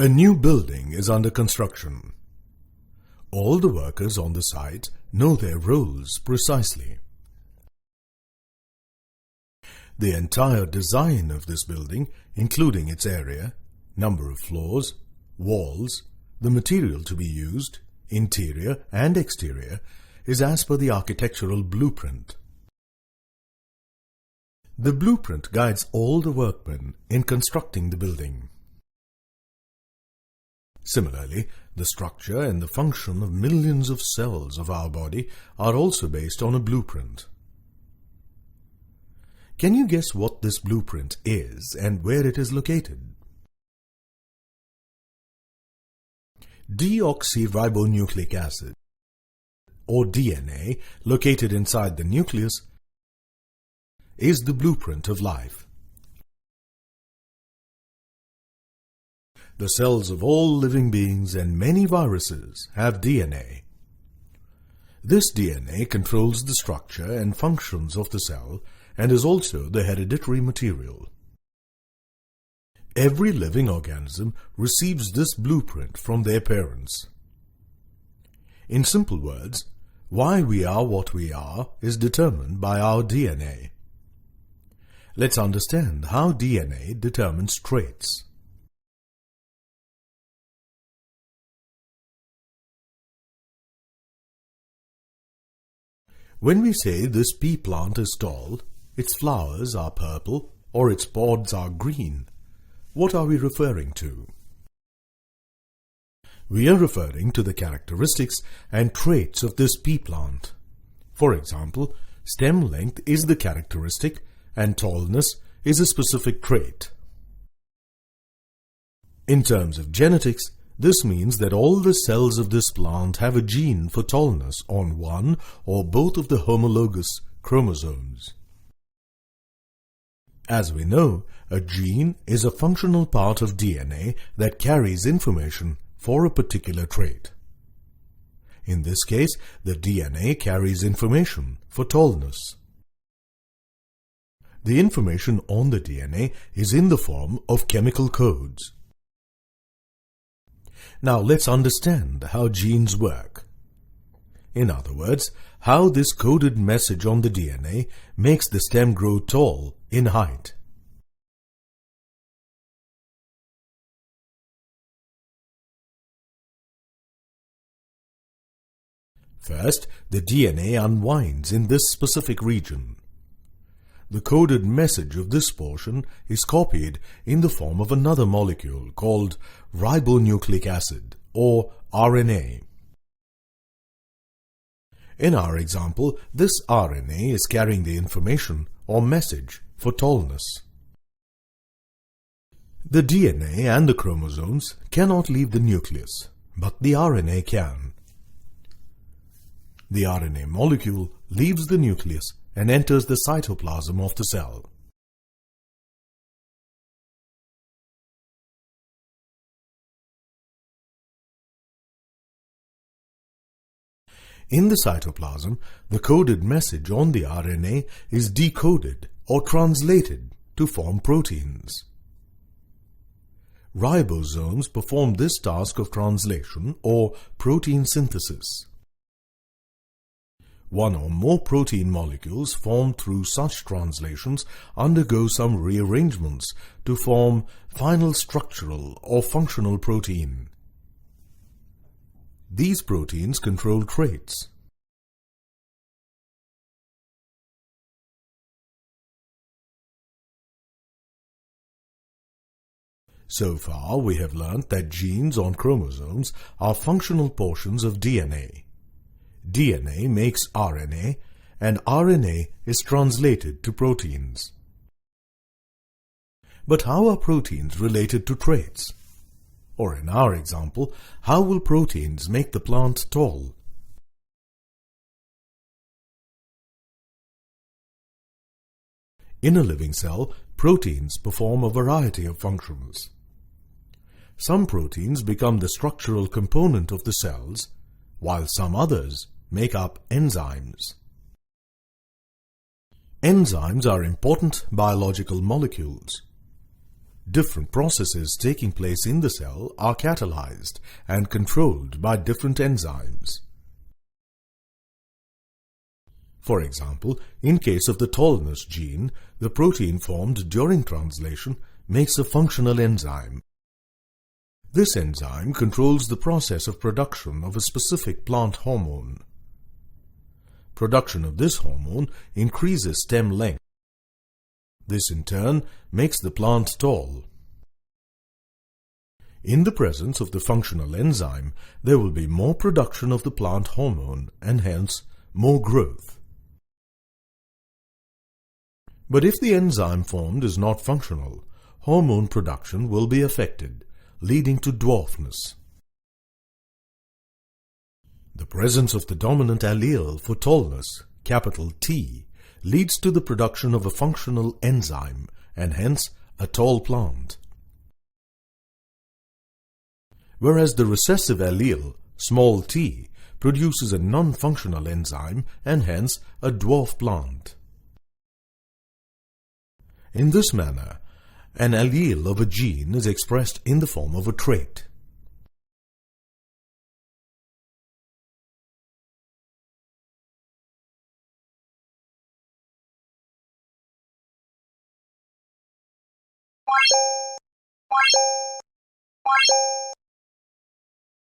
A new building is under construction. All the workers on the site know their roles precisely. The entire design of this building, including its area, number of floors, walls, the material to be used, interior and exterior, is as per the architectural blueprint. The blueprint guides all the workmen in constructing the building. Similarly, the structure and the function of millions of cells of our body are also based on a blueprint. Can you guess what this blueprint is and where it is located? Deoxyribonucleic acid, or DNA, located inside the nucleus, is the blueprint of life. The cells of all living beings and many viruses have DNA. This DNA controls the structure and functions of the cell and is also the hereditary material. Every living organism receives this blueprint from their parents. In simple words, why we are what we are is determined by our DNA. Let's understand how DNA determines traits. When we say this pea plant is tall, its flowers are purple, or its pods are green, what are we referring to? We are referring to the characteristics and traits of this pea plant. For example, stem length is the characteristic and tallness is a specific trait. In terms of genetics, this means that all the cells of this plant have a gene for tallness on one or both of the homologous chromosomes. As we know, a gene is a functional part of DNA that carries information for a particular trait. In this case, the DNA carries information for tallness. The information on the DNA is in the form of chemical codes. Now let's understand how genes work. In other words, how this coded message on the DNA makes the stem grow tall in height. First, the DNA unwinds in this specific region. The coded message of this portion is copied in the form of another molecule called ribonucleic acid, or RNA. In our example, this RNA is carrying the information or message for tallness. The DNA and the chromosomes cannot leave the nucleus, but the RNA can. The RNA molecule leaves the nucleus and enters the cytoplasm of the cell. In the cytoplasm, the coded message on the RNA is decoded or translated to form proteins. Ribosomes perform this task of translation or protein synthesis. One or more protein molecules formed through such translations undergo some rearrangements to form final structural or functional protein. These proteins control traits. So far, we have learnt that genes on chromosomes are functional portions of DNA. DNA makes RNA, and RNA is translated to proteins. But how are proteins related to traits? Or in our example, how will proteins make the plant tall? In a living cell, proteins perform a variety of functions. Some proteins become the structural component of the cells, while some others make up enzymes. Enzymes are important biological molecules. different processes taking place in the cell are catalyzed and controlled by different enzymes. For example, in case of the tallness gene, the protein formed during translation makes a functional enzyme. This enzyme controls the process of production of a specific plant hormone. Production of this hormone increases stem length. This in turn makes the plant tall. In the presence of the functional enzyme, there will be more production of the plant hormone and hence more growth. But if the enzyme formed is not functional, hormone production will be affected, leading to dwarfness. The presence of the dominant allele for tallness, capital T, leads to the production of a functional enzyme and hence a tall plant. Whereas the recessive allele, small t, produces a non-functional enzyme and hence a dwarf plant. In this manner, an allele of a gene is expressed in the form of a trait.